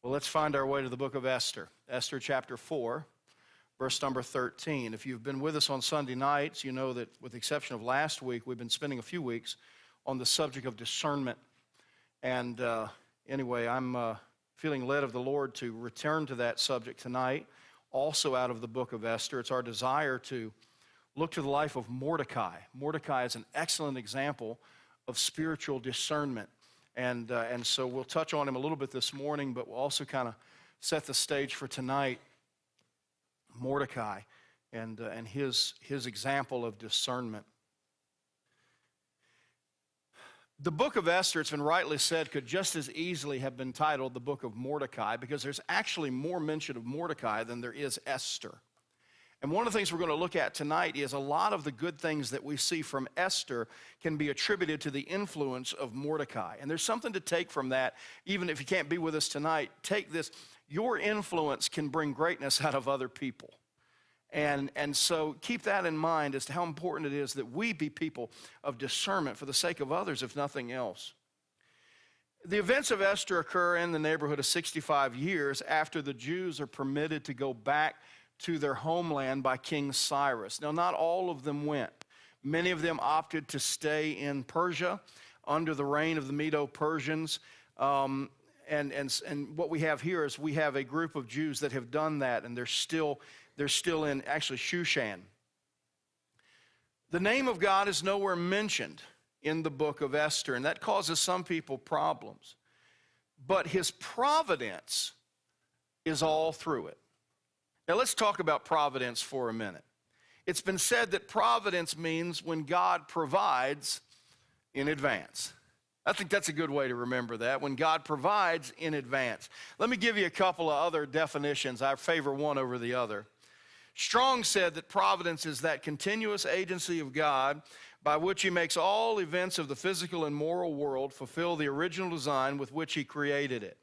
Well, let's find our way to the book of Esther. Esther chapter 4, verse number 13. If you've been with us on Sunday nights, you know that with the exception of last week, we've been spending a few weeks on the subject of discernment. And anyway, I'm feeling led of the Lord to return to that subject tonight, also out of the book of Esther. It's our desire to look to the life of Mordecai. Mordecai is an excellent example of spiritual discernment. And so we'll touch on him a little bit this morning, but we'll also kind of set the stage for tonight. Mordecai and his example of discernment. The book of Esther, it's been rightly said, could just as easily have been titled the book of Mordecai, because there's actually more mention of Mordecai than there is Esther. And one of the things we're going to look at tonight is a lot of the good things that we see from Esther can be attributed to the influence of Mordecai. And there's something to take from that, even if you can't be with us tonight. Take this. Your influence can bring greatness out of other people. And so keep that in mind as to how important it is that we be people of discernment for the sake of others, if nothing else. The events of Esther occur in the neighborhood of 65 years after the Jews are permitted to go back to their homeland by King Cyrus. Now, not all of them went. Many of them opted to stay in Persia under the reign of the Medo-Persians. And what we have here is we have a group of Jews that have done that, and they're still in actually Shushan. The name of God is nowhere mentioned in the book of Esther, and that causes some people problems. But his providence is all through it. Now let's talk about providence for a minute. It's been said that providence means when God provides in advance. I think that's a good way to remember that, when God provides in advance. Let me give you a couple of other definitions. I favor one over the other. Strong said that providence is that continuous agency of God by which he makes all events of the physical and moral world fulfill the original design with which he created it.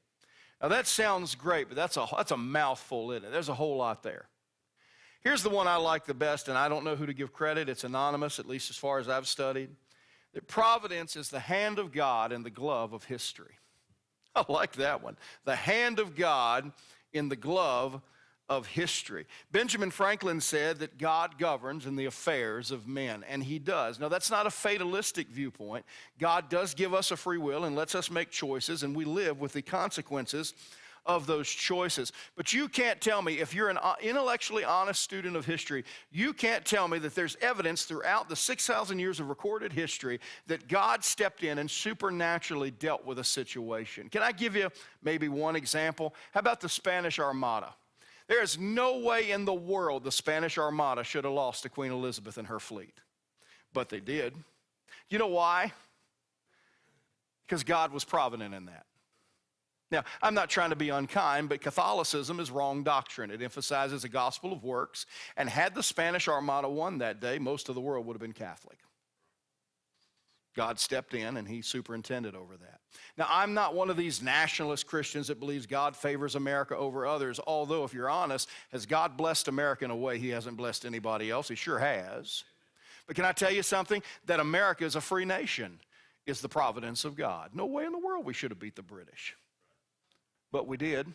Now that sounds great, but that's a mouthful, isn't it? There's a whole lot there. Here's the one I like the best, and I don't know who to give credit. It's anonymous, at least as far as I've studied. That providence is the hand of God in the glove of history. I like that one. The hand of God in the glove of history. Benjamin Franklin said that God governs in the affairs of men, and he does. Now, that's not a fatalistic viewpoint. God does give us a free will and lets us make choices, and we live with the consequences of those choices. But you can't tell me, if you're an intellectually honest student of history, you can't tell me that there's evidence throughout the 6,000 years of recorded history that God stepped in and supernaturally dealt with a situation. Can I give you maybe one example? How about the Spanish Armada? There is no way in the world the Spanish Armada should have lost to Queen Elizabeth and her fleet. But they did. You know why? Because God was provident in that. Now, I'm not trying to be unkind, but Catholicism is wrong doctrine. It emphasizes a gospel of works. And had the Spanish Armada won that day, most of the world would have been Catholic. God stepped in and he superintended over that. Now, I'm not one of these nationalist Christians that believes God favors America over others, although if you're honest, has God blessed America in a way he hasn't blessed anybody else? He sure has. But can I tell you something? That America is a free nation is the providence of God. No way in the world we should have beat the British. But we did.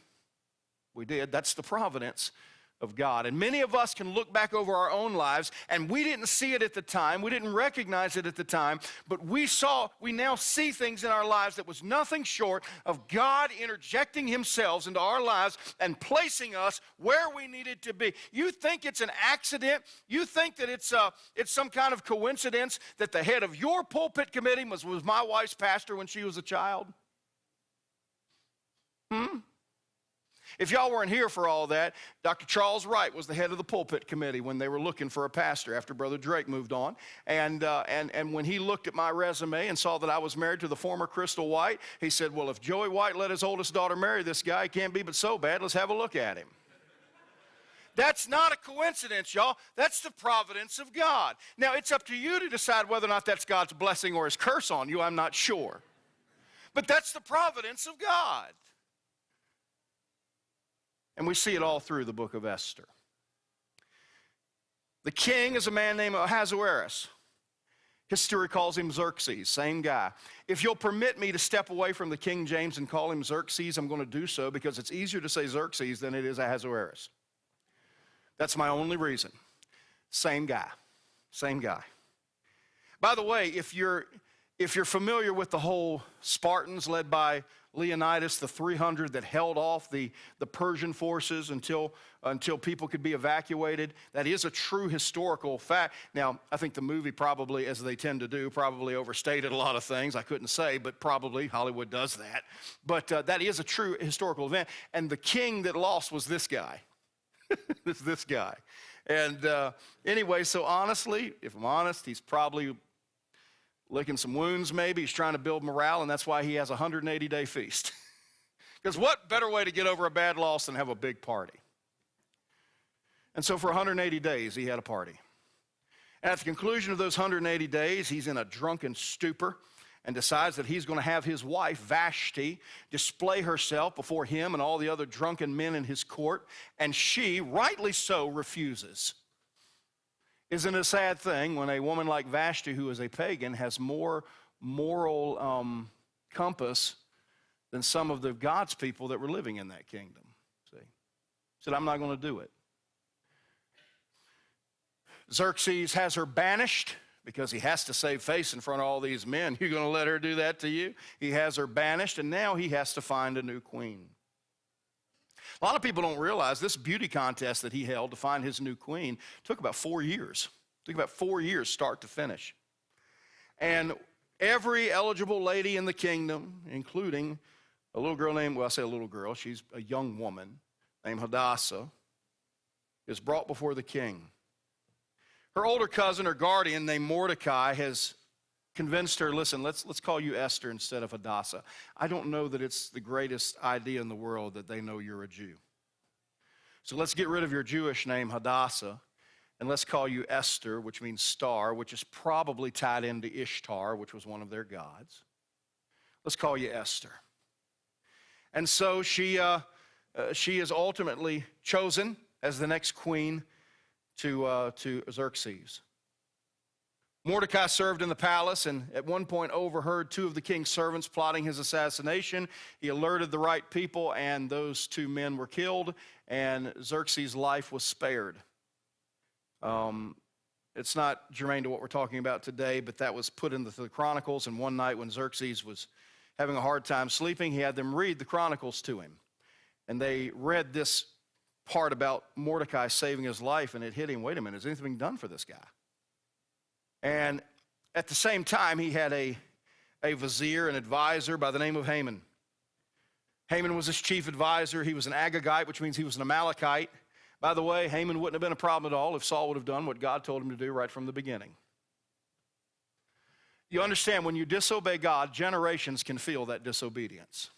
We did. That's the providence of God. And many of us can look back over our own lives, and we didn't see it at the time. We didn't recognize it at the time, but we now see things in our lives that was nothing short of God interjecting himself into our lives and placing us where we needed to be. You think it's an accident? You think that it's some kind of coincidence that the head of your pulpit committee was my wife's pastor when she was a child? If y'all weren't here for all that, Dr. Charles Wright was the head of the pulpit committee when they were looking for a pastor after Brother Drake moved on. And when he looked at my resume and saw that I was married to the former Crystal White, he said, well, if Joey White let his oldest daughter marry this guy, it can't be but so bad. Let's have a look at him. That's not a coincidence, y'all. That's the providence of God. Now, it's up to you to decide whether or not that's God's blessing or his curse on you. I'm not sure. But that's the providence of God. And we see it all through the book of Esther. The king is a man named Ahasuerus. History calls him Xerxes, same guy. If you'll permit me to step away from the King James and call him Xerxes, I'm going to do so because it's easier to say Xerxes than it is Ahasuerus. That's my only reason. Same guy, same guy. By the way, if you're familiar with the whole Spartans led by Leonidas, the 300 that held off the Persian forces until people could be evacuated, that is a true historical fact. Now, I think the movie probably, as they tend to do, probably overstated a lot of things. I couldn't say, but probably Hollywood does that. But that is a true historical event. And the king that lost was this guy. this guy. And anyway, so honestly, if I'm honest, he's probably licking some wounds maybe. He's trying to build morale, and that's why he has a 180-day feast. Because what better way to get over a bad loss than have a big party? And so for 180 days, he had a party. And at the conclusion of those 180 days, he's in a drunken stupor and decides that he's going to have his wife, Vashti, display herself before him and all the other drunken men in his court. And she, rightly so, refuses. Isn't it a sad thing when a woman like Vashti, who is a pagan, has more moral compass than some of the God's people that were living in that kingdom? See? Said, I'm not going to do it. Xerxes has her banished because he has to save face in front of all these men. You're going to let her do that to you? He has her banished, and now he has to find a new queen. A lot of people don't realize this beauty contest that he held to find his new queen took about 4 years. It took about 4 years start to finish. And every eligible lady in the kingdom, including a little girl named, well, I say a little girl, she's a young woman named Hadassah, is brought before the king. Her older cousin or guardian named Mordecai has convinced her, listen, let's call you Esther instead of Hadassah. I don't know that it's the greatest idea in the world that they know you're a Jew. So let's get rid of your Jewish name, Hadassah, and let's call you Esther, which means star, which is probably tied into Ishtar, which was one of their gods. Let's call you Esther. And so she is ultimately chosen as the next queen to Xerxes. Mordecai served in the palace and at one point overheard two of the king's servants plotting his assassination. He alerted the right people, and those two men were killed, and Xerxes' life was spared. It's not germane to what we're talking about today, but that was put into the Chronicles, and one night when Xerxes was having a hard time sleeping, he had them read the Chronicles to him. And they read this part about Mordecai saving his life, and it hit him, wait a minute, is anything being done for this guy? And at the same time, he had a vizier, an advisor by the name of Haman. Haman was his chief advisor. He was an Agagite, which means he was an Amalekite. By the way, Haman wouldn't have been a problem at all if Saul would have done what God told him to do right from the beginning. You understand, when you disobey God, generations can feel that disobedience.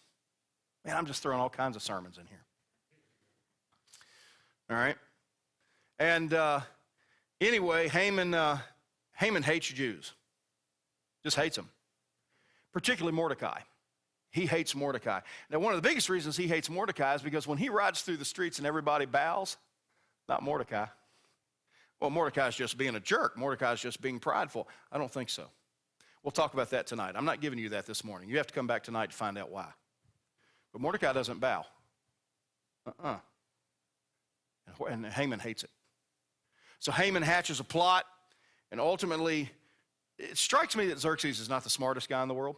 Man, I'm just throwing all kinds of sermons in here. All right? And anyway, Haman hates Jews. Just hates them. Particularly Mordecai. He hates Mordecai. Now, one of the biggest reasons he hates Mordecai is because when he rides through the streets and everybody bows, not Mordecai. Well, Mordecai's just being a jerk. Mordecai's just being prideful. I don't think so. We'll talk about that tonight. I'm not giving you that this morning. You have to come back tonight to find out why. But Mordecai doesn't bow. And Haman hates it. So Haman hatches a plot, and ultimately, it strikes me that Xerxes is not the smartest guy in the world.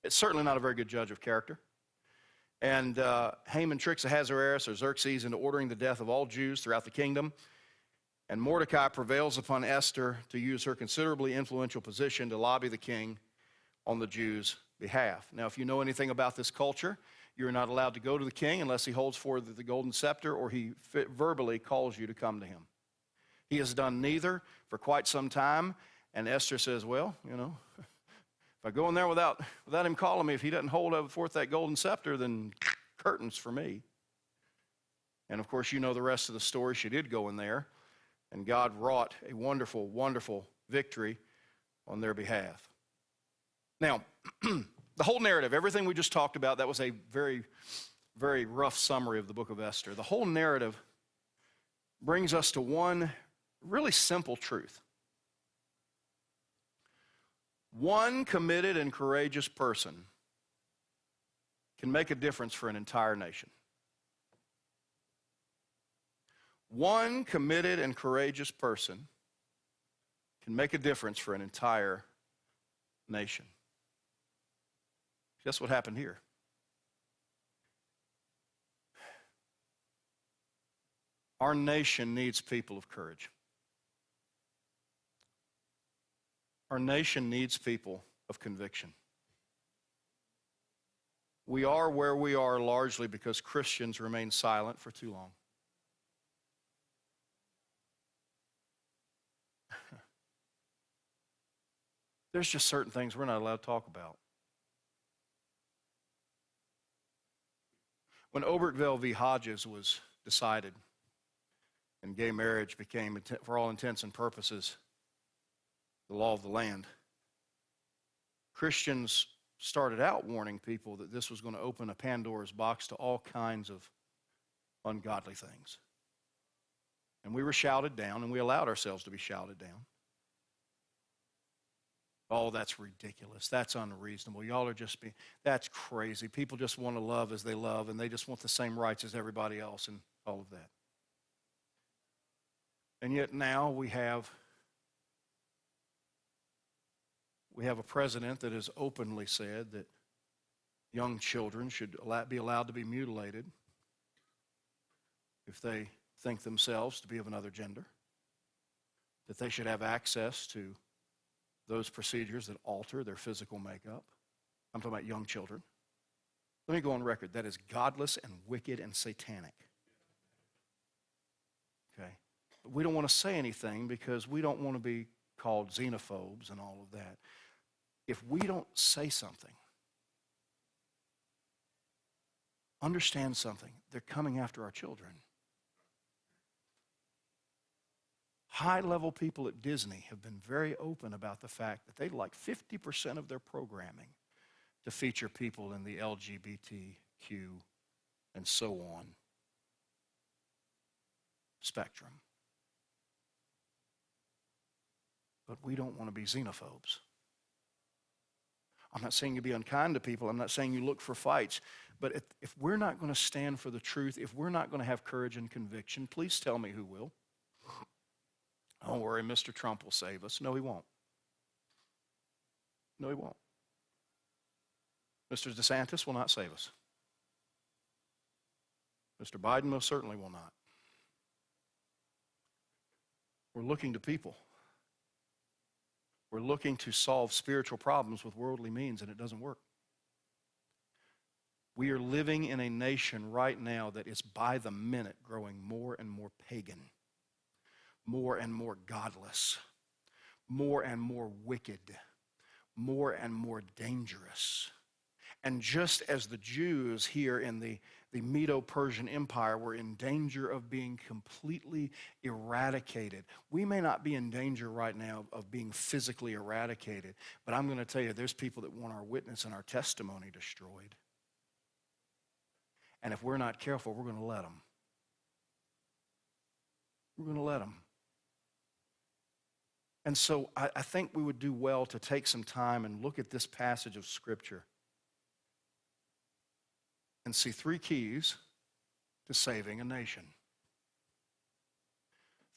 It's certainly not a very good judge of character. And Haman tricks Ahasuerus or Xerxes into ordering the death of all Jews throughout the kingdom. And Mordecai prevails upon Esther to use her considerably influential position to lobby the king on the Jews' behalf. Now, if you know anything about this culture, you're not allowed to go to the king unless he holds forth the golden scepter or he verbally calls you to come to him. He has done neither for quite some time. And Esther says, well, you know, if I go in there without him calling me, if he doesn't hold forth that golden scepter, then curtains for me. And of course, you know the rest of the story. She did go in there, and God wrought a wonderful, wonderful victory on their behalf. Now, the whole narrative, everything we just talked about, that was a very, very rough summary of the book of Esther. The whole narrative brings us to one really simple truth. One committed and courageous person can make a difference for an entire nation. One committed and courageous person can make a difference for an entire nation. Guess what happened here? Our nation needs people of courage. Our nation needs people of conviction. We are where we are largely because Christians remain silent for too long. There's just certain things we're not allowed to talk about. When Obergefell v. Hodges was decided and gay marriage became, for all intents and purposes, the law of the land, Christians started out warning people that this was going to open a Pandora's box to all kinds of ungodly things. And we were shouted down, and we allowed ourselves to be shouted down. Oh, that's ridiculous. That's unreasonable. Y'all are just being, that's crazy. People just want to love as they love, and they just want the same rights as everybody else and all of that. And yet now we have a president that has openly said that young children should be allowed to be mutilated if they think themselves to be of another gender, that they should have access to those procedures that alter their physical makeup. I'm talking about young children. Let me go on record. That is godless and wicked and satanic. Okay? But we don't want to say anything because we don't want to be called xenophobes and all of that. If we don't say something, understand something, they're coming after our children. High-level people at Disney have been very open about the fact that they'd like 50% of their programming to feature people in the LGBTQ and so on spectrum. But we don't want to be xenophobes. I'm not saying you be unkind to people. I'm not saying you look for fights. But if we're not going to stand for the truth, if we're not going to have courage and conviction, please tell me who will. Don't worry, Mr. Trump will save us. No, he won't. No, he won't. Mr. DeSantis will not save us. Mr. Biden most certainly will not. We're looking to people. We're looking to solve spiritual problems with worldly means, and it doesn't work. We are living in a nation right now that is by the minute growing more and more pagan, more and more godless, more and more wicked, more and more dangerous. And just as the Jews here in the Medo-Persian Empire were in danger of being completely eradicated, we may not be in danger right now of being physically eradicated, but I'm going to tell you, there's people that want our witness and our testimony destroyed. And if we're not careful, we're going to let them. We're going to let them. And so I think we would do well to take some time and look at this passage of Scripture and see three keys to saving a nation.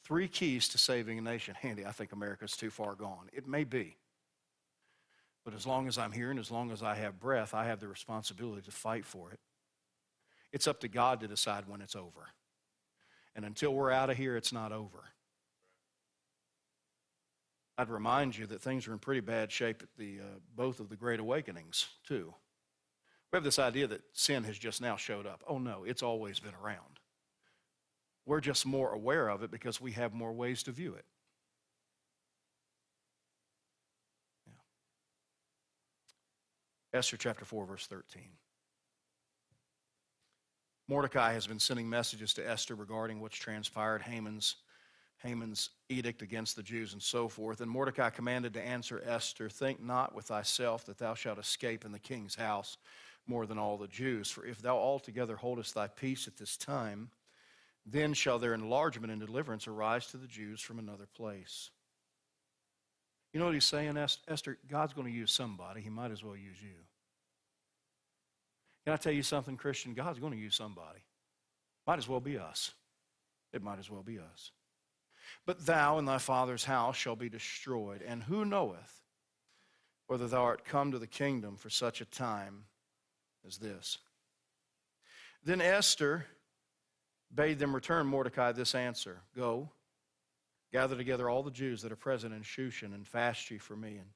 Three keys to saving a nation. Andy, I think America's too far gone. It may be. But as long as I'm here and as long as I have breath, I have the responsibility to fight for it. It's up to God to decide when it's over. And until we're out of here, it's not over. I'd remind you that things are in pretty bad shape at both of the Great Awakenings, too. We have this idea that sin has just now showed up. Oh, no, it's always been around. We're just more aware of it because we have more ways to view it. Yeah. Esther chapter 4, verse 13. Mordecai has been sending messages to Esther regarding what's transpired, Haman's edict against the Jews and so forth. And Mordecai commanded to answer Esther, "Think not with thyself that thou shalt escape in the king's house more than all the Jews. For if thou altogether holdest thy peace at this time, then shall their enlargement and deliverance arise to the Jews from another place." You know what he's saying, Esther? God's going to use somebody. He might as well use you. Can I tell you something, Christian? God's going to use somebody. Might as well be us. It might as well be us. But thou and thy father's house shall be destroyed, and who knoweth whether thou art come to the kingdom for such a time as this? Then Esther bade them return Mordecai this answer: Go, gather together all the Jews that are present in Shushan, and fast ye for me, and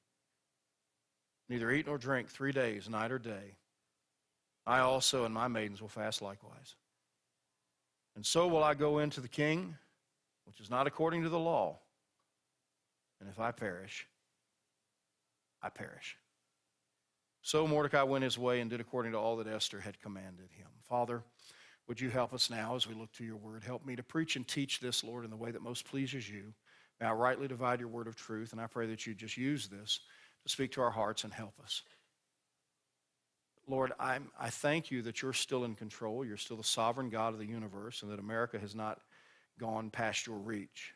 neither eat nor drink 3 days, night or day. I also and my maidens will fast likewise. And so will I go into the king, which is not according to the law. And if I perish, I perish. So Mordecai went his way and did according to all that Esther had commanded him. Father, would you help us now as we look to your word? Help me to preach and teach this, Lord, in the way that most pleases you. May I rightly divide your word of truth, and I pray that you just use this to speak to our hearts and help us. Lord, I thank you that you're still in control. You're still the sovereign God of the universe, and that America has not gone past your reach.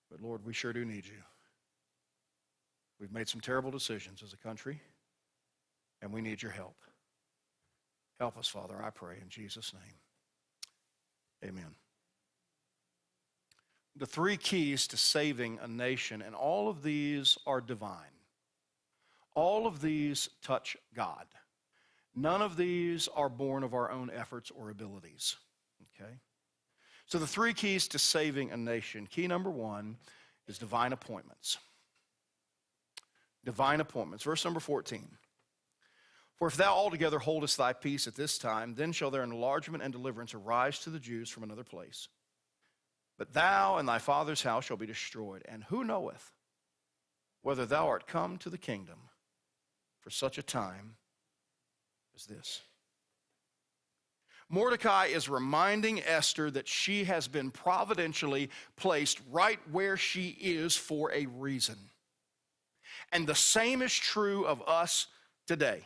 But Lord, we sure do need you. We've made some terrible decisions as a country, and we need your help. Help us, Father, I pray, in Jesus' name. Amen. The 3 keys to saving a nation, and all of these are divine. All of these touch God. None of these are born of our own efforts or abilities. Okay? So the 3 keys to saving a nation. Key number 1 is divine appointments. Divine appointments. Verse number 14. For if thou altogether holdest thy peace at this time, then shall their enlargement and deliverance arise to the Jews from another place. But thou and thy father's house shall be destroyed. And who knoweth whether thou art come to the kingdom for such a time as this? Mordecai is reminding Esther that she has been providentially placed right where she is for a reason. And the same is true of us today.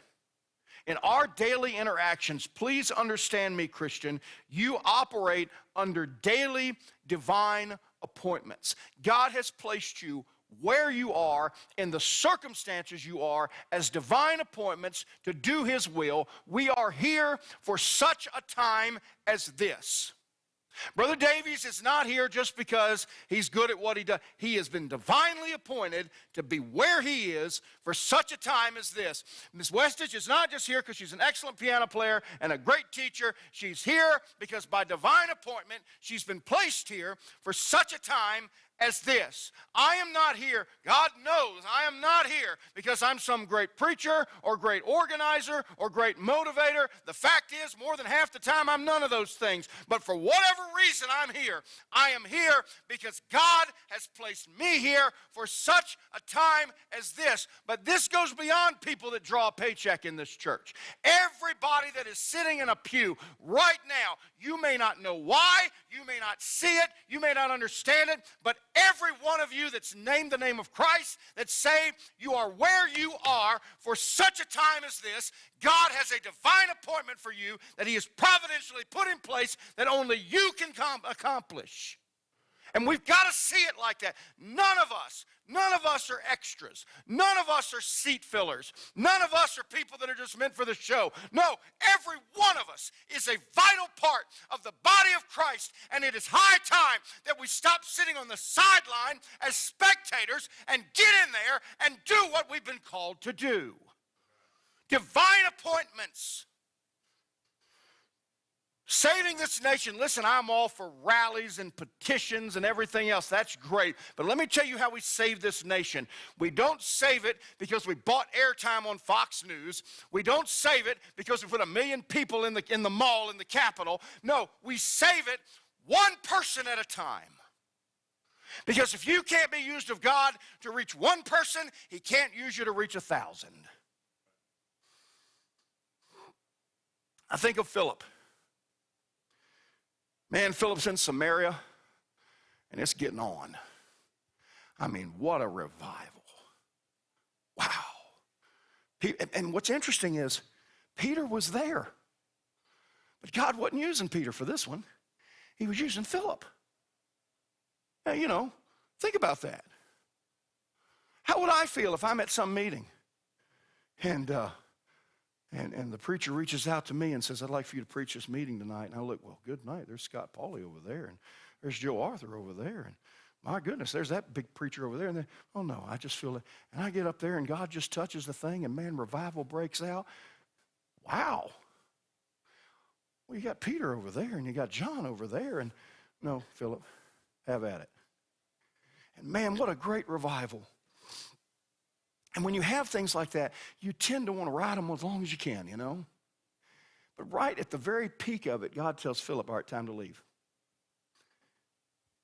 In our daily interactions, please understand me, Christian, you operate under daily divine appointments. God has placed you where you are, in the circumstances you are, as divine appointments to do his will. We are here for such a time as this. Brother Davies is not here just because he's good at what he does. He has been divinely appointed to be where he is for such a time as this. Miss Westich is not just here because she's an excellent piano player and a great teacher. She's here because by divine appointment, she's been placed here for such a time as this. I am not here, God knows I am not here because I'm some great preacher or great organizer or great motivator. The fact is, more than half the time, I'm none of those things. But for whatever reason I'm here, I am here because God has placed me here for such a time as this. But this goes beyond people that draw a paycheck in this church. Everybody that is sitting in a pew right now, you may not know why, you may not see it, you may not understand it, but every one of you that's named the name of Christ, that's saved, you are where you are for such a time as this. God has a divine appointment for you that he has providentially put in place that only you can accomplish. And we've got to see it like that. None of us are extras. None of us are seat fillers. None of us are people that are just meant for the show. No, every one of us is a vital part of the body of Christ, and it is high time that we stop sitting on the sideline as spectators and get in there and do what we've been called to do. Divine appointments. Saving this nation, listen, I'm all for rallies and petitions and everything else. That's great. But let me tell you how we save this nation. We don't save it because we bought airtime on Fox News. We don't save it because we put 1 million people in the mall in the Capitol. No, we save it one person at a time. Because if you can't be used of God to reach one person, he can't use you to reach 1,000. I think of Philip. Man, Philip's in Samaria, and it's getting on. I mean, what a revival. Wow. And what's interesting is Peter was there. But God wasn't using Peter for this one. He was using Philip. Now, think about that. How would I feel if I'm at some meeting and the preacher reaches out to me and says, I'd like for you to preach this meeting tonight. And I look, well, good night. There's Scott Pauley over there, and there's Joe Arthur over there, and my goodness, there's that big preacher over there. And then, oh no, I just feel it. And I get up there, and God just touches the thing, and man, revival breaks out. Wow. Well, you got Peter over there, and you got John over there, and no, Philip, have at it. And man, what a great revival. And when you have things like that, you tend to want to ride them as long as you can, you know. But right at the very peak of it, God tells Philip, all right, time to leave.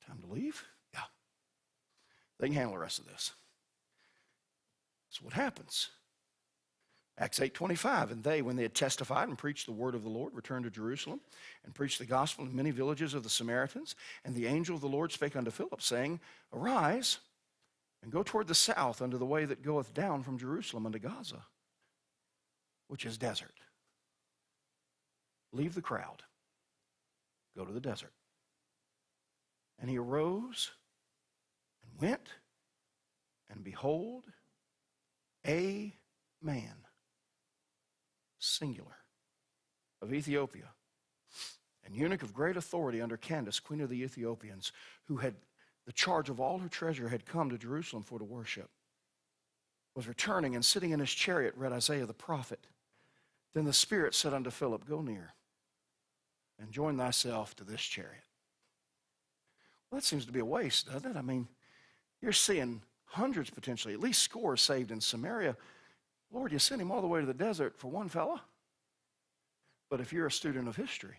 Time to leave? Yeah. They can handle the rest of this. So what happens? Acts 8:25, and they, when they had testified and preached the word of the Lord, returned to Jerusalem and preached the gospel in many villages of the Samaritans. And the angel of the Lord spake unto Philip, saying, Arise, and go toward the south unto the way that goeth down from Jerusalem unto Gaza, which is desert. Leave the crowd. Go to the desert. And he arose and went, and behold, a man, singular, of Ethiopia, an eunuch of great authority under Candace, queen of the Ethiopians, who had the charge of all her treasure, had come to Jerusalem for to worship, was returning, and sitting in his chariot read Isaiah the prophet. Then the Spirit said unto Philip, Go near, and join thyself to this chariot. Well, that seems to be a waste, doesn't it? I mean, you're seeing hundreds, potentially, at least scores saved in Samaria. Lord, you sent him all the way to the desert for one fella? But if you're a student of history,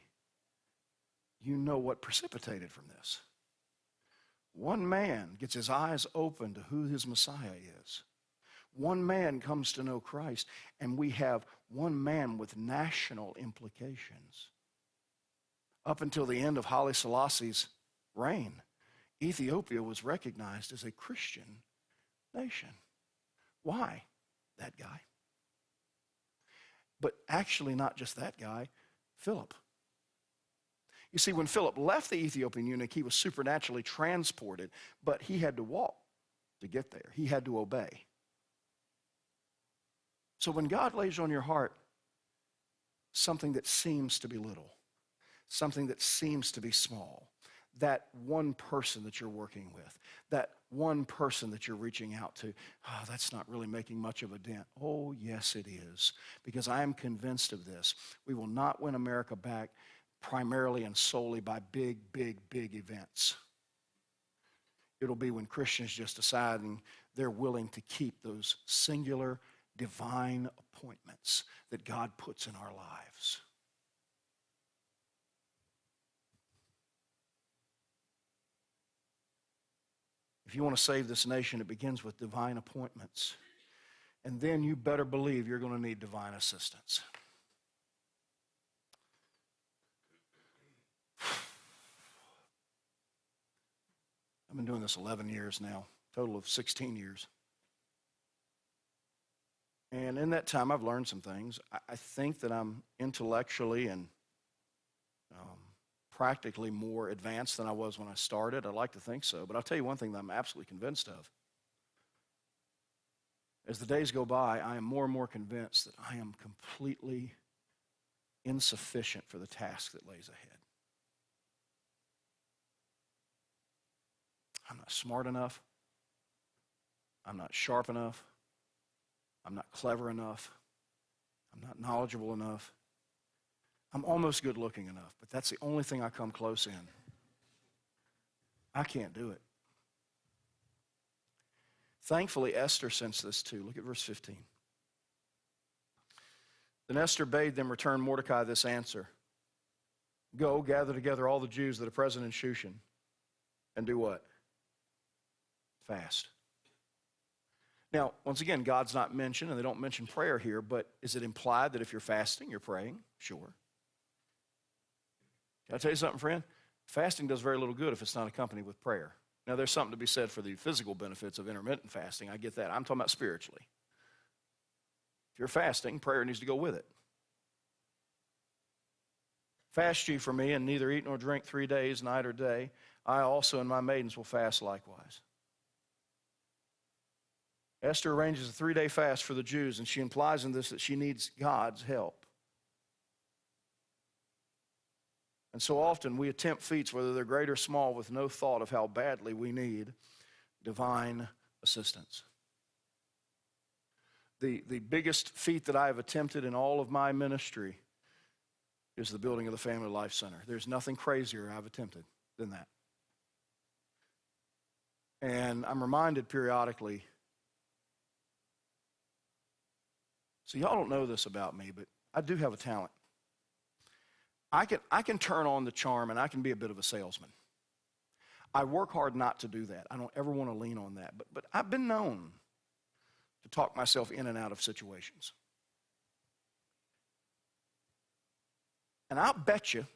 you know what precipitated from this. One man gets his eyes open to who his Messiah is. One man comes to know Christ, and we have one man with national implications. Up until the end of Haile Selassie's reign, Ethiopia was recognized as a Christian nation. Why? That guy. But actually not just that guy, Philip. You see, when Philip left the Ethiopian eunuch, he was supernaturally transported, but he had to walk to get there. He had to obey. So when God lays on your heart something that seems to be little, something that seems to be small, that one person that you're working with, that one person that you're reaching out to, oh, that's not really making much of a dent. Oh, yes, it is, because I am convinced of this. We will not win America back primarily and solely by big, big, big events. It'll be when Christians just decide and they're willing to keep those singular divine appointments that God puts in our lives. If you want to save this nation, it begins with divine appointments. And then you better believe you're going to need divine assistance. I've been doing this 11 years now, total of 16 years. And in that time, I've learned some things. I think that I'm intellectually and practically more advanced than I was when I started. I'd like to think so. But I'll tell you one thing that I'm absolutely convinced of. As the days go by, I am more and more convinced that I am completely insufficient for the task that lays ahead. I'm not smart enough. I'm not sharp enough. I'm not clever enough. I'm not knowledgeable enough. I'm almost good looking enough, but that's the only thing I come close in. I can't do it. Thankfully, Esther sensed this too. Look at verse 15. Then Esther bade them return Mordecai this answer. Go, gather together all the Jews that are present in Shushan, and do what? Fast. Now, once again, God's not mentioned, and they don't mention prayer here, but is it implied that if you're fasting, you're praying? Sure. Can I tell you something, friend? Fasting does very little good if it's not accompanied with prayer. Now, there's something to be said for the physical benefits of intermittent fasting. I get that. I'm talking about spiritually. If you're fasting, prayer needs to go with it. Fast ye for me, and neither eat nor drink 3 days, night or day. I also and my maidens will fast likewise. Esther arranges a 3-day fast for the Jews, and she implies in this that she needs God's help. And so often we attempt feats, whether they're great or small, with no thought of how badly we need divine assistance. The biggest feat that I have attempted in all of my ministry is the building of the Family Life Center. There's nothing crazier I've attempted than that. And I'm reminded periodically, so y'all don't know this about me, but I do have a talent. I can turn on the charm, and I can be a bit of a salesman. I work hard not to do that. I don't ever want to lean on that. But I've been known to talk myself in and out of situations. And I'll bet you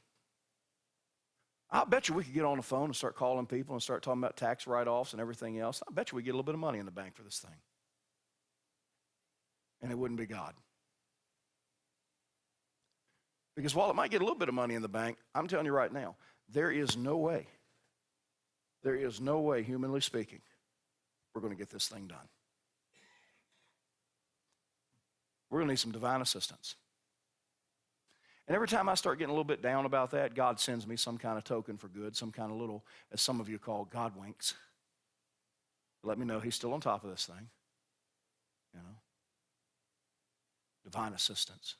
we could get on the phone and start calling people and start talking about tax write-offs and everything else. I bet you we get a little bit of money in the bank for this thing. And it wouldn't be God. Because while it might get a little bit of money in the bank, I'm telling you right now, there is no way, humanly speaking, we're going to get this thing done. We're going to need some divine assistance. And every time I start getting a little bit down about that, God sends me some kind of token for good, some kind of little, as some of you call, God winks. Let me know He's still on top of this thing. You know? Divine assistance.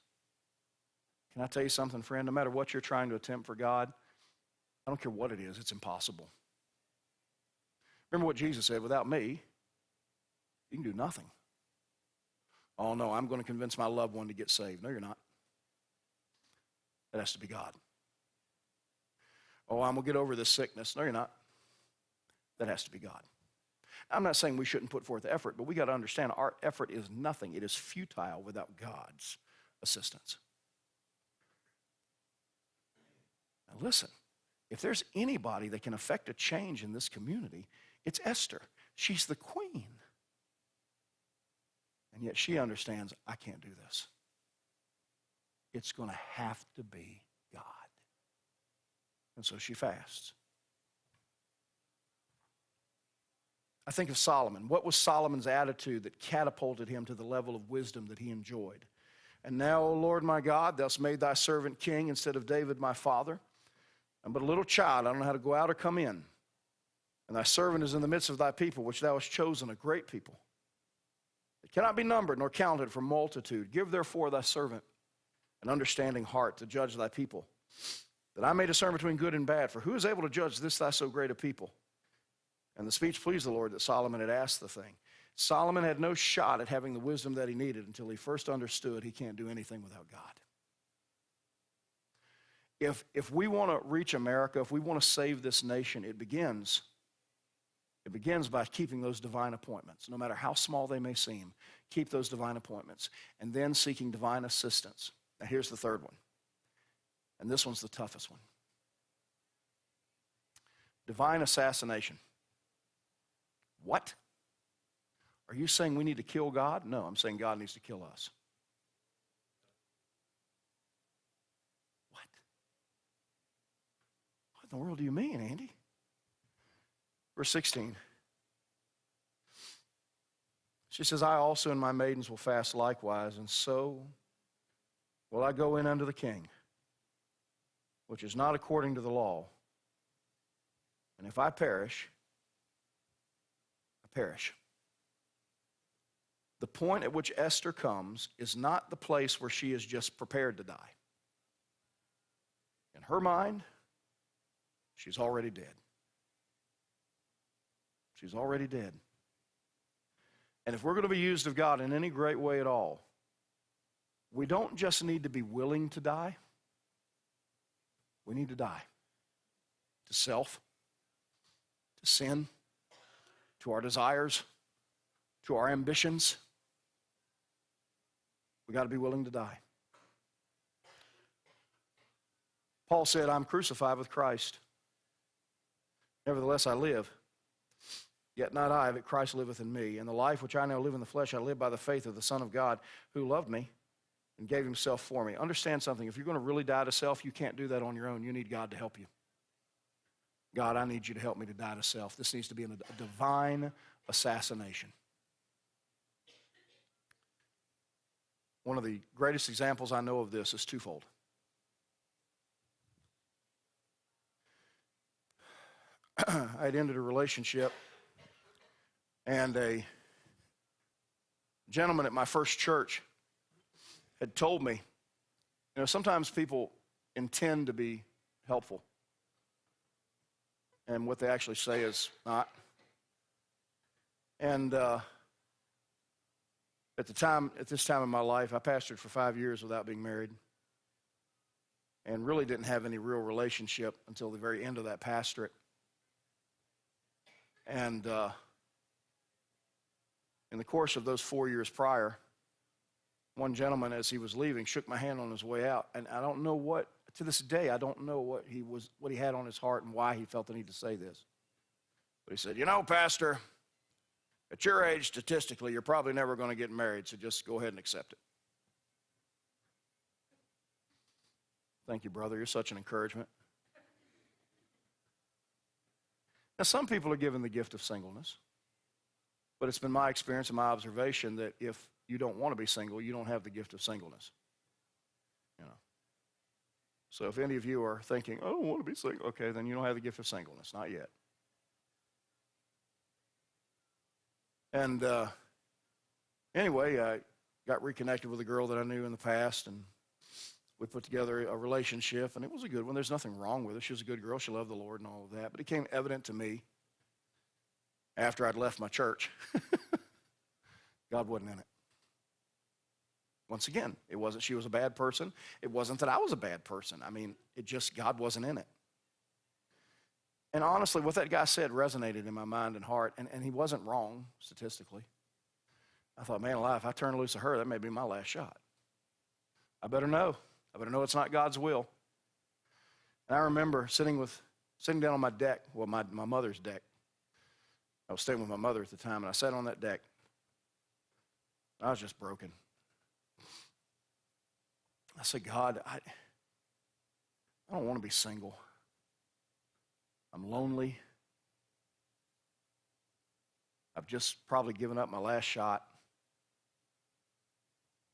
Can I tell you something, friend? No matter what you're trying to attempt for God, I don't care what it is, it's impossible. Remember what Jesus said, without me, you can do nothing. Oh, no, I'm going to convince my loved one to get saved. No, you're not. That has to be God. Oh, I'm going to get over this sickness. No, you're not. That has to be God. I'm not saying we shouldn't put forth effort, but we got to understand our effort is nothing. It is futile without God's assistance. Now listen, if there's anybody that can affect a change in this community, it's Esther. She's the queen. And yet she understands, I can't do this. It's going to have to be God. And so she fasts. I think of Solomon. What was Solomon's attitude that catapulted him to the level of wisdom that he enjoyed? And now, O Lord my God, thou hast made thy servant king instead of David my father. I'm but a little child, I don't know how to go out or come in. And thy servant is in the midst of thy people, which thou hast chosen, a great people. It cannot be numbered nor counted for multitude. Give therefore thy servant an understanding heart to judge thy people, that I may discern between good and bad. For who is able to judge this thy so great a people? And the speech pleased the Lord that Solomon had asked the thing. Solomon had no shot at having the wisdom that he needed until he first understood he can't do anything without God. If we want to reach America, if we want to save this nation, it begins by keeping those divine appointments. No matter how small they may seem, keep those divine appointments. And then seeking divine assistance. Now here's the third one. And this one's the toughest one. Divine assassination. What? Are you saying we need to kill God? No, I'm saying God needs to kill us. What in the world do you mean, Andy? Verse 16. She says, I also and my maidens will fast likewise, and so will I go in unto the king, which is not according to the law. And if I perish, I perish. The point at which Esther comes is not the place where she is just prepared to die. In her mind, she's already dead. She's already dead. And if we're going to be used of God in any great way at all, we don't just need to be willing to die. We need to die. To self, to sin, to our desires, to our ambitions. We got to be willing to die. Paul said, I'm crucified with Christ. Nevertheless, I live. Yet not I, but Christ liveth in me. And the life which I now live in the flesh, I live by the faith of the Son of God, who loved me and gave himself for me. Understand something. If you're going to really die to self, you can't do that on your own. You need God to help you. God, I need you to help me to die to self. This needs to be a divine assassination. One of the greatest examples I know of this is twofold. I had ended a relationship, and a gentleman at my first church had told me, sometimes people intend to be helpful, and what they actually say is not. And at this time in my life, I pastored for 5 years without being married, and really didn't have any real relationship until the very end of that pastorate. And in the course of those 4 years prior, one gentleman, as he was leaving, shook my hand on his way out. And I don't know to this day, I don't know what he had on his heart and why he felt the need to say this. But he said, Pastor, at your age, statistically, you're probably never going to get married, so just go ahead and accept it. Thank you, brother. You're such an encouragement. Now, some people are given the gift of singleness, but it's been my experience and my observation that if you don't want to be single, you don't have the gift of singleness. So if any of you are thinking, I don't want to be single, okay, then you don't have the gift of singleness, not yet. And anyway, I got reconnected with a girl that I knew in the past, and we put together a relationship, and it was a good one. There's nothing wrong with her. She was a good girl. She loved the Lord and all of that. But it became evident to me after I'd left my church, God wasn't in it. Once again, it wasn't she was a bad person. It wasn't that I was a bad person. God wasn't in it. And honestly, what that guy said resonated in my mind and heart, and he wasn't wrong statistically. I thought, man alive, if I turn loose of her, that may be my last shot. I better know. I better know it's not God's will. And I remember sitting down on my deck, well, my mother's deck. I was staying with my mother at the time, and I sat on that deck. I was just broken. I said, God, I don't want to be single. I'm lonely. I've just probably given up my last shot.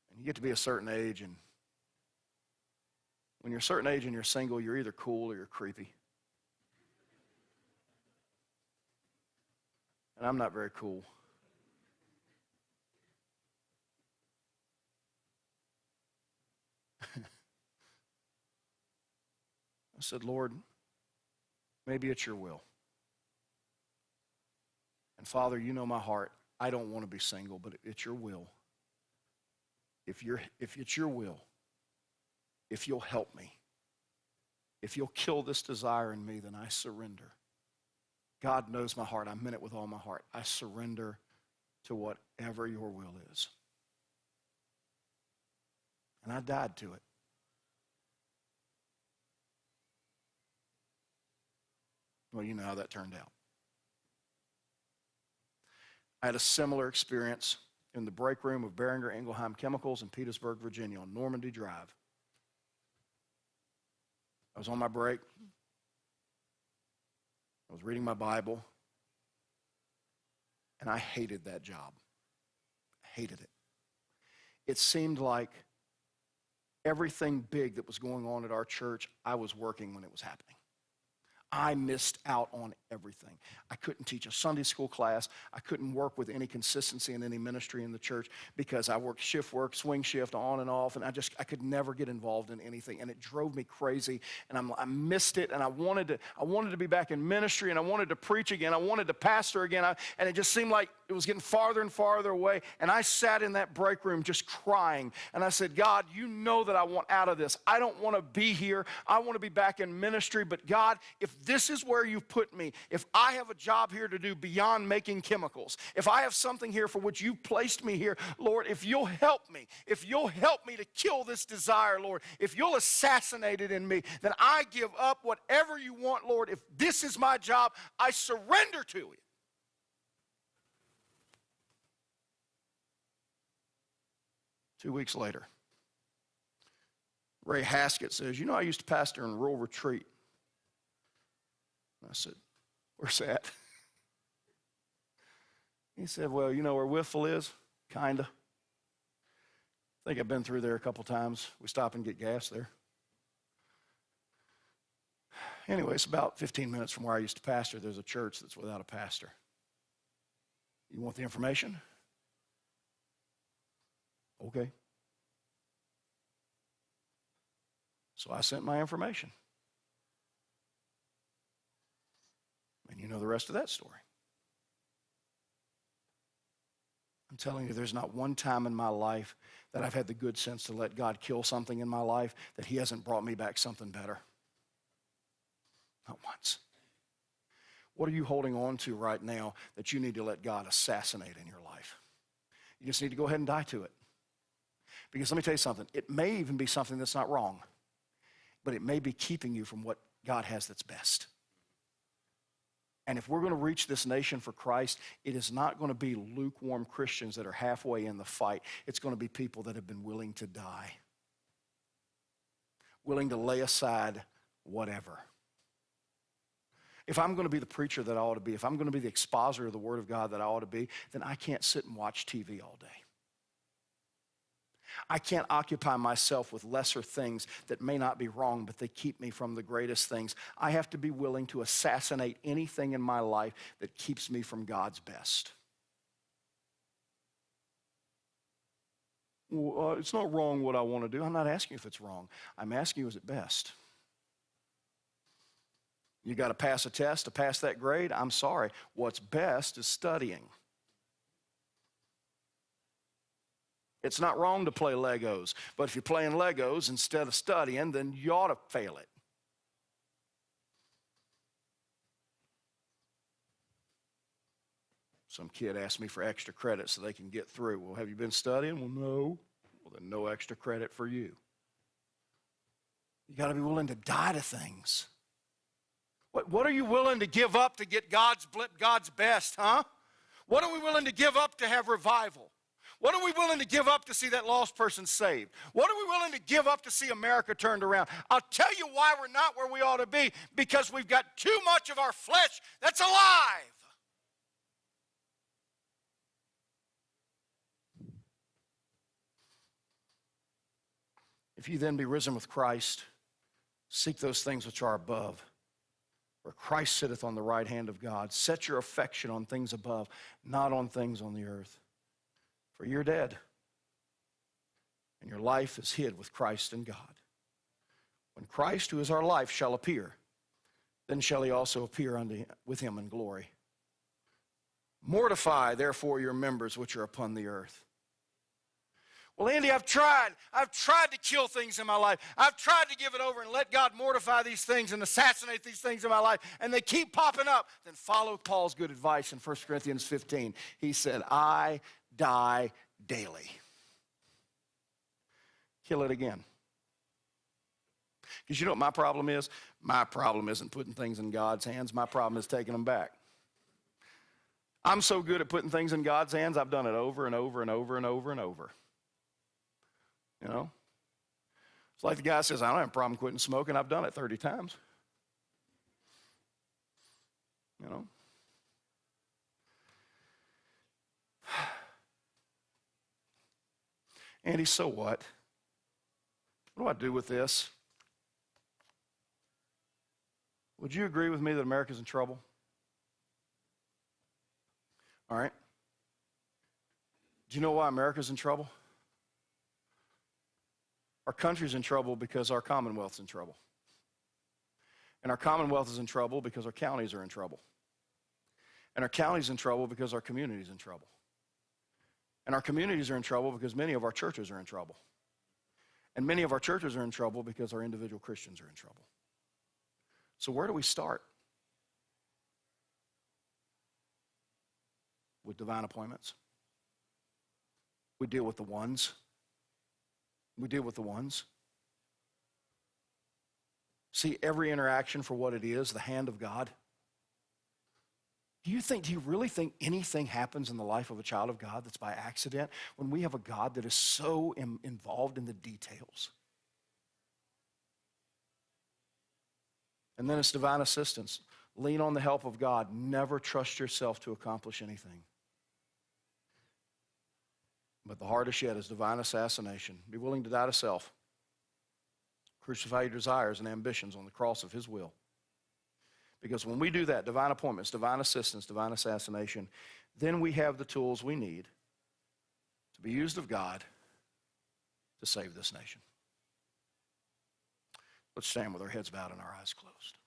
And you get to be a certain age, and when you're a certain age and you're single, you're either cool or you're creepy. And I'm not very cool. I said, Lord, maybe it's your will. And Father, you know my heart. I don't want to be single, but it's your will. If it's your will, if you'll help me, if you'll kill this desire in me, then I surrender. God knows my heart. I meant it with all my heart. I surrender to whatever your will is. And I died to it. Well, you know how that turned out. I had a similar experience in the break room of Boehringer Ingelheim Chemicals in Petersburg, Virginia, on Normandy Drive. I was on my break. I was reading my Bible. And I hated that job. I hated it. It seemed like everything big that was going on at our church, I was working when it was happening. I missed out on everything. I couldn't teach a Sunday school class. I couldn't work with any consistency in any ministry in the church because I worked shift work, swing shift, on and off, and I could never get involved in anything, and it drove me crazy. And I missed it, and I wanted to be back in ministry, and I wanted to preach again. I wanted to pastor again, and it just seemed like it was getting farther and farther away. And I sat in that break room just crying, and I said, God, you know that I want out of this. I don't want to be here. I want to be back in ministry, but God, if this is where you've put me, if I have a job here to do beyond making chemicals, if I have something here for which you placed me here, Lord, if you'll help me to kill this desire, Lord, if you'll assassinate it in me, then I give up whatever you want, Lord. If this is my job, I surrender to it. Two weeks later, Ray Haskett says, I used to pastor in rural retreat. I said, where's that? He said, well, you know where Whitfield is? Kinda. I think I've been through there a couple times. We stop and get gas there. Anyway, it's about 15 minutes from where I used to pastor. There's a church that's without a pastor. You want the information? Okay. So I sent my information. And you know the rest of that story. I'm telling you, there's not one time in my life that I've had the good sense to let God kill something in my life that he hasn't brought me back something better. Not once. What are you holding on to right now that you need to let God assassinate in your life? You just need to go ahead and die to it. Because let me tell you something. It may even be something that's not wrong, but it may be keeping you from what God has that's best. And if we're going to reach this nation for Christ, it is not going to be lukewarm Christians that are halfway in the fight. It's going to be people that have been willing to die, willing to lay aside whatever. If I'm going to be the preacher that I ought to be, if I'm going to be the expositor of the Word of God that I ought to be, then I can't sit and watch TV all day. I can't occupy myself with lesser things that may not be wrong, but they keep me from the greatest things. I have to be willing to assassinate anything in my life that keeps me from God's best. Well, it's not wrong what I want to do. I'm not asking if it's wrong. I'm asking you, is it best? You got to pass a test to pass that grade? I'm sorry. What's best is studying. It's not wrong to play Legos, but if you're playing Legos instead of studying, then you ought to fail it. Some kid asked me for extra credit so they can get through. Well, have you been studying? Well, no. Well, then no extra credit for you. You got to be willing to die to things. What are you willing to give up to get God's best, huh? What are we willing to give up to have revival? What are we willing to give up to see that lost person saved? What are we willing to give up to see America turned around? I'll tell you why we're not where we ought to be. Because we've got too much of our flesh that's alive. If you then be risen with Christ, seek those things which are above, where Christ sitteth on the right hand of God. Set your affection on things above, not on things on the earth. For you're dead, and your life is hid with Christ in God. When Christ, who is our life, shall appear, then shall he also appear with him in glory. Mortify, therefore, your members which are upon the earth. Well, Andy, I've tried to kill things in my life. I've tried to give it over and let God mortify these things and assassinate these things in my life, and they keep popping up. Then follow Paul's good advice in 1 Corinthians 15. He said, I die daily. Kill it again. Because you know what my problem is? My problem isn't putting things in God's hands. My problem is taking them back. I'm so good at putting things in God's hands, I've done it over and over and over and over and over. You know? It's like the guy says, I don't have a problem quitting smoking. I've done it 30 times. You know? Andy, so what? What do I do with this? Would you agree with me that America's in trouble? All right. Do you know why America's in trouble? Our country's in trouble because our Commonwealth's in trouble. And our Commonwealth is in trouble because our counties are in trouble. And our county's in trouble because our community's in trouble. And our communities are in trouble because many of our churches are in trouble. And many of our churches are in trouble because our individual Christians are in trouble. So where do we start? With divine appointments. We deal with the ones. We deal with the ones. See every interaction for what it is, the hand of God. Do you really think anything happens in the life of a child of God that's by accident when we have a God that is so involved in the details? And then it's divine assistance. Lean on the help of God. Never trust yourself to accomplish anything. But the hardest yet is divine assassination. Be willing to die to self. Crucify your desires and ambitions on the cross of his will. Because when we do that, divine appointments, divine assistance, divine assassination, then we have the tools we need to be used of God to save this nation. Let's stand with our heads bowed and our eyes closed.